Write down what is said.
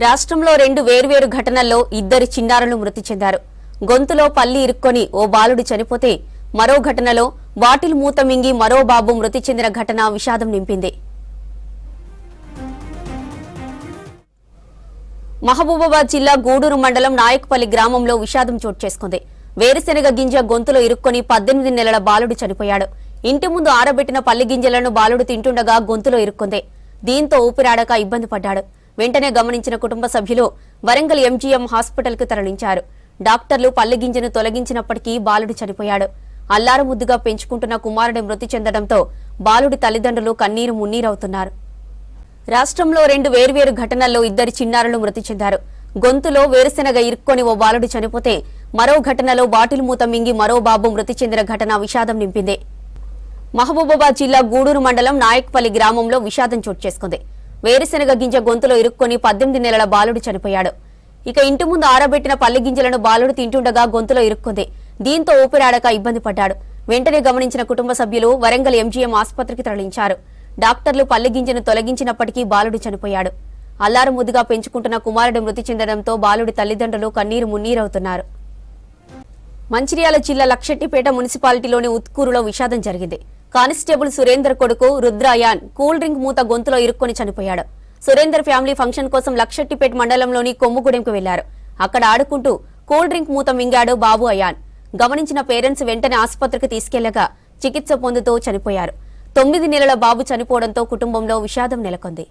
రాష్ట్రంలో రెండు వేర్వేరు ఘటనల్లో ఇద్దరు చిన్నారులు మృతి చెందారు. గొంతులో పల్లి ఇరుక్కొని ఓ బాలుడు చనిపోతే మరో ఘటనలో బాటిల్ మూత మింగి మరో బాబు మృతి చెందిన ఘటన విషాదం నింపింది. మహబూబాబాద్ జిల్లా గూడూరు మండలం నాయక్పల్లి గ్రామంలో విషాదం చోటు చేసుకుంది. వేరుశెనగ గింజ గొంతులో ఇరుక్కొని 18 నెలల బాలుడు చనిపోయాడు. ఇంటి ముందు ఆరబెట్టిన పల్లి గింజలను బాలుడు తింటుండగా గొంతులో ఇరుక్కుంది. దీంతో ఊపిరాడక ఇబ్బంది పడ్డాడు. వెంటనే గమనించిన కుటుంబ సభ్యులు వరంగల్ ఎంజీఎం హాస్పిటల్ కు తరలించారు. డాక్టర్లు పల్లి గింజను తొలగించినప్పటికీ బాలుడు చనిపోయాడు. అల్లారు ముద్దుగా పెంచుకుంటున్న కుమారుడి మృతి చెందడంతో బాలుడి తల్లిదండ్రులు కన్నీరు మున్నీరవుతున్నారు. రాష్ట్రంలో రెండు వేర్వేరు ఘటనల్లో ఇద్దరు చిన్నారులు మృతి చెందారు. గొంతులో వేరుశెనగ ఇరుక్కొని ఓ బాలుడు చనిపోతే మరో ఘటనలో బాటిల్ మూత మింగి మరో బాబు మృతి చెందిన ఘటన విషాదం నింపింది. మహబూబాబాద్ జిల్లా గూడూరు మండలం నాయక్పల్లి గ్రామంలో విషాదం చోటు చేసుకుంది. వేరుశెనగ గింజ గొంతులో ఇరుక్కొని 18 నెలల బాలుడు చనిపోయాడు. ఇక ఇంటి ముందు ఆరబెట్టిన పల్లి గింజలను బాలుడు తింటుండగా గొంతులో ఇరుక్కుంది. దీంతో ఊపిరాడక ఇబ్బంది పడ్డాడు. వెంటనే గమనించిన కుటుంబ సభ్యులు వరంగల్ ఎంజీఎం ఆసుపత్రికి తరలించారు. డాక్టర్లు పల్లి గింజను తొలగించినప్పటికీ బాలుడు చనిపోయాడు. అల్లారు ముద్దుగా పెంచుకుంటున్న కుమారుడు మృతి చెందడంతో బాలుడి తల్లిదండ్రులు కన్నీరు మున్నీరవుతున్నారు. మంచిర్యాల జిల్లా లక్షెట్టిపేట మున్సిపాలిటీలోని ఉత్కూరులో విషాదం జరిగింది. కానిస్టేబుల్ సురేందర్ కొడుకు రుద్రాయాన్ కూల్ డ్రింక్ మూత గొంతులో ఇరుక్కొని చనిపోయాడు. సురేందర్ ఫ్యామిలీ ఫంక్షన్ కోసం లక్షెట్టిపేట మండలంలోని కొమ్ముగూడెంకు వెళ్లారు. అక్కడ ఆడుకుంటూ కూల్ డ్రింక్ మూత మింగాడు బాబు అయాన్. గమనించిన పేరెంట్స్ వెంటనే ఆసుపత్రికి తీసుకెళ్లగా చికిత్స పొందుతూ చనిపోయారు. 9 నెలల బాబు చనిపోవడంతో కుటుంబంలో విషాదం నెలకొంది.